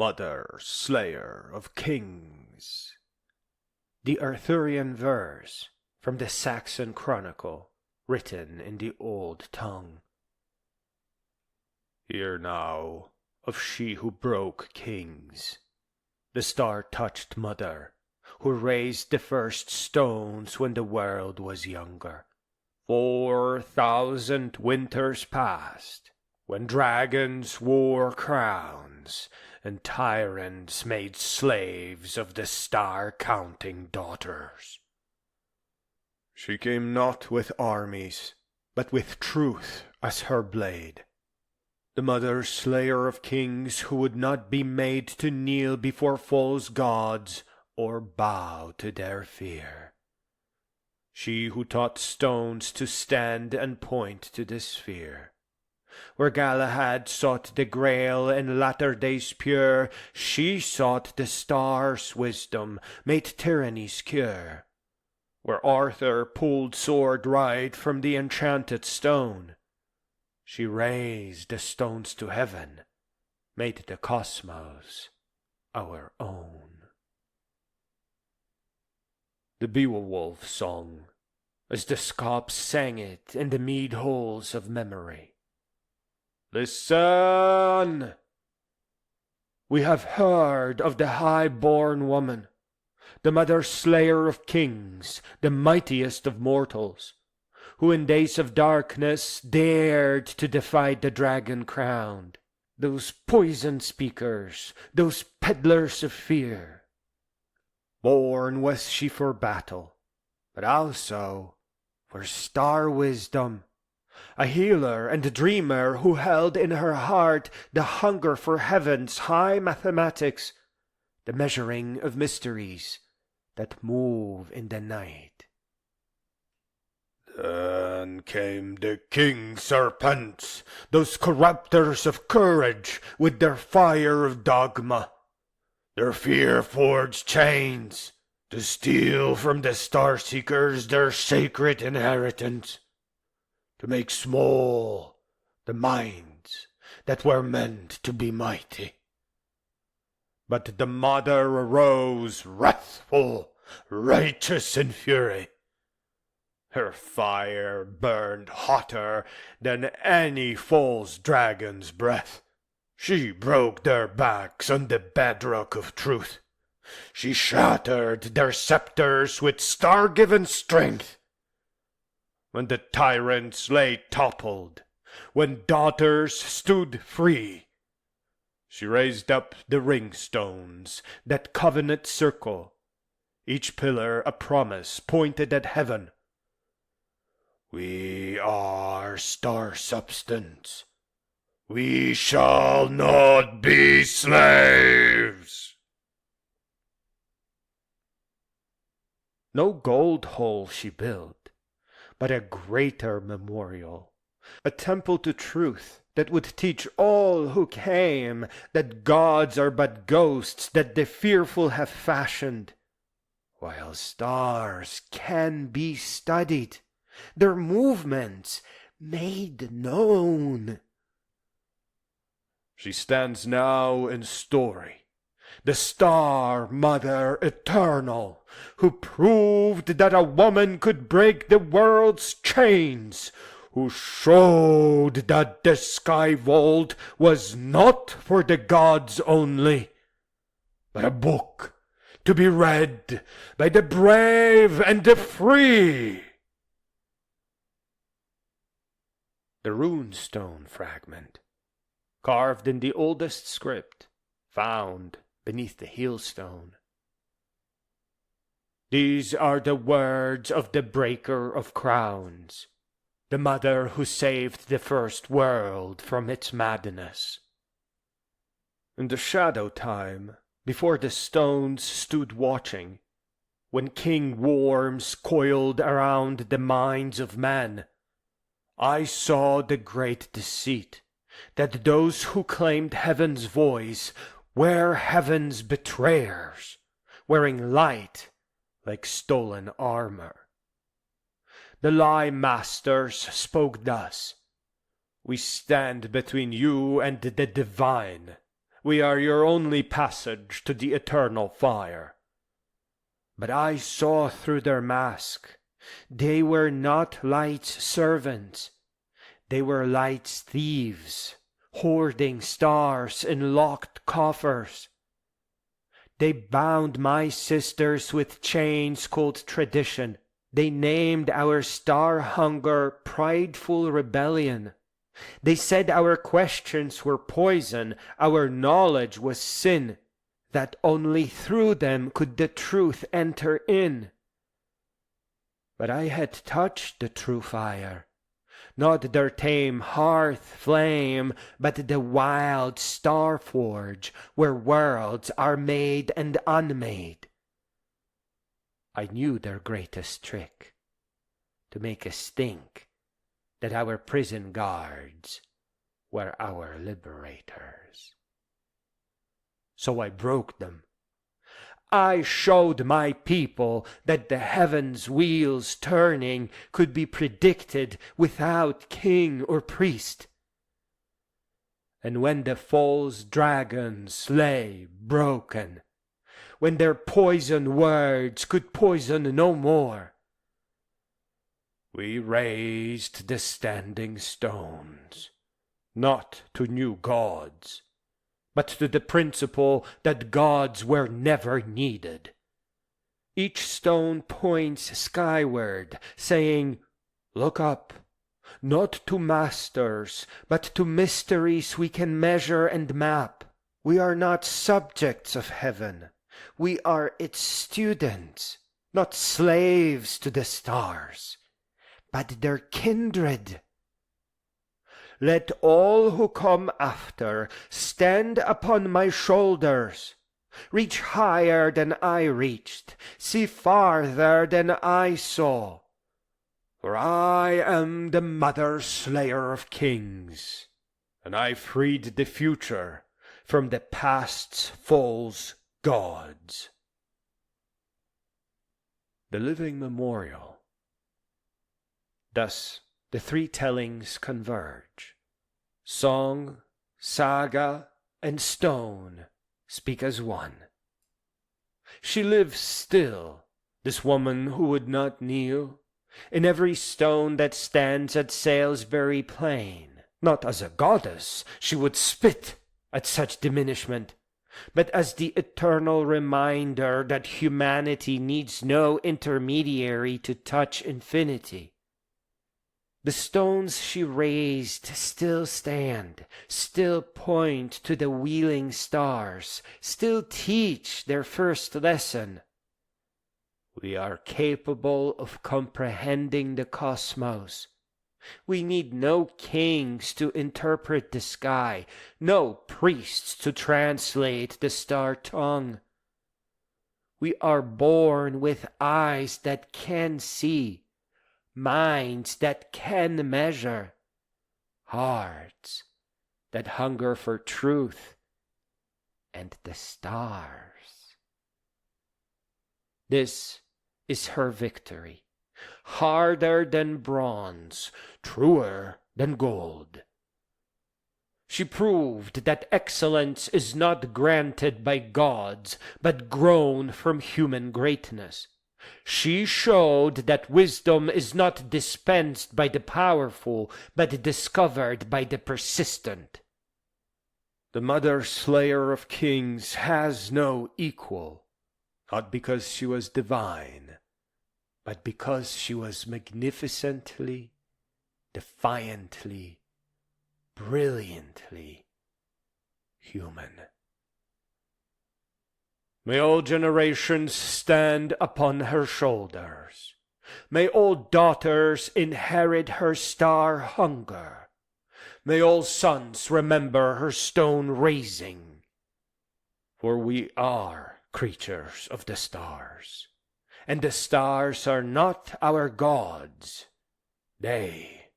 Mother, slayer of kings. The Arthurian Verse from the Saxon Chronicle, written in the old tongue. Hear now of she who broke kings, the star-touched mother, who raised the first stones when the world was younger. 4,000 winters past, when dragons wore crowns, and tyrants made slaves of the star-counting daughters. She came not with armies, but with truth as her blade. The mother slayer of kings who would not be made to kneel before false gods or bow to their fear. She who taught stones to stand and point to the sphere. Where Galahad sought the Grail in latter days pure, she sought the stars' wisdom, made tyranny's cure. Where Arthur pulled sword right from the enchanted stone, she raised the stones to heaven, made the cosmos our own. The Beowulf-Song, as the Scots sang it in the mead-halls of memory. Listen! We have heard of the high-born woman, the mother-slayer of kings, the mightiest of mortals, who in days of darkness dared to defy the dragon crowned, those poison speakers, those peddlers of fear. Born was she for battle, but also for star wisdom, a healer and a dreamer who held in her heart the hunger for heaven's high mathematics, the measuring of mysteries that move in the night. Then came the king serpents, those corrupters of courage with their fire of dogma, their fear-forged chains, to steal from the star-seekers their sacred inheritance, to make small the minds that were meant to be mighty. But the mother arose wrathful, righteous in fury. Her fire burned hotter than any false dragon's breath. She broke their backs on the bedrock of truth. She shattered their scepters with star-given strength. When the tyrants lay toppled, when daughters stood free, she raised up the ring-stones that covenant circle, each pillar a promise pointed at heaven. We are star substance. We shall not be slaves. No gold hall she built, but a greater memorial, a temple to truth that would teach all who came that gods are but ghosts that the fearful have fashioned, while stars can be studied, their movements made known. She stands now in story, the star mother eternal, who proved that a woman could break the world's chains, who showed that the sky vault was not for the gods only, but a book to be read by the brave and the free. The runestone fragment, carved in the oldest script, found beneath the hailstone. These are the words of the breaker of crowns, the mother who saved the first world from its madness. In the shadow time, before the stones stood watching, when king worms coiled around the minds of men, I saw the great deceit, that those who claimed heaven's voice were heaven's betrayers, wearing light like stolen armor. The lie masters spoke thus: we stand between you and the divine, We are your only passage to the eternal fire. But I saw through their mask. They were not light's servants. They were light's thieves, hoarding stars in locked coffers. They bound my sisters with chains called tradition. They named our star hunger prideful rebellion. They said our questions were poison, our knowledge was sin, that only through them could the truth enter in. But I had touched the true fire, not their tame hearth flame, but the wild star forge where worlds are made and unmade. I knew their greatest trick, to make us think that our prison guards were our liberators. So I broke them. I showed my people that the heavens' wheels turning could be predicted without king or priest. And when the false dragons lay broken, when their poison words could poison no more, we raised the standing stones, not to new gods, but to the principle that gods were never needed. Each stone points skyward, saying, "Look up, not to masters, but to mysteries we can measure and map. We are not subjects of heaven. We are its students, not slaves to the stars, but their kindred. Let all who come after stand upon my shoulders, reach higher than I reached, see farther than I saw. For I am the mother slayer of kings, and I freed the future from the past's false gods." The living memorial. Thus the three tellings converge. Song, saga, and stone speak as one. She lives still, this woman who would not kneel, in every stone that stands at Salisbury Plain. Not as a goddess, she would spit at such diminishment, but as the eternal reminder that humanity needs no intermediary to touch infinity. The stones she raised still stand, still point to the wheeling stars, still teach their first lesson. We are capable of comprehending the cosmos. We need no kings to interpret the sky, no priests to translate the star tongue. We are born with eyes that can see, minds that can measure, hearts that hunger for truth and the stars. This is her victory, harder than bronze, truer than gold. She proved that excellence is not granted by gods, but grown from human greatness. She showed that wisdom is not dispensed by the powerful, but discovered by the persistent. The mother slayer of kings has no equal, not because she was divine, but because she was magnificently, defiantly, brilliantly human. May all generations stand upon her shoulders. May all daughters inherit her star hunger. May all sons remember her stone raising. For we are creatures of the stars, and the stars are not our gods. They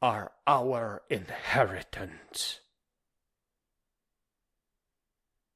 are our inheritance.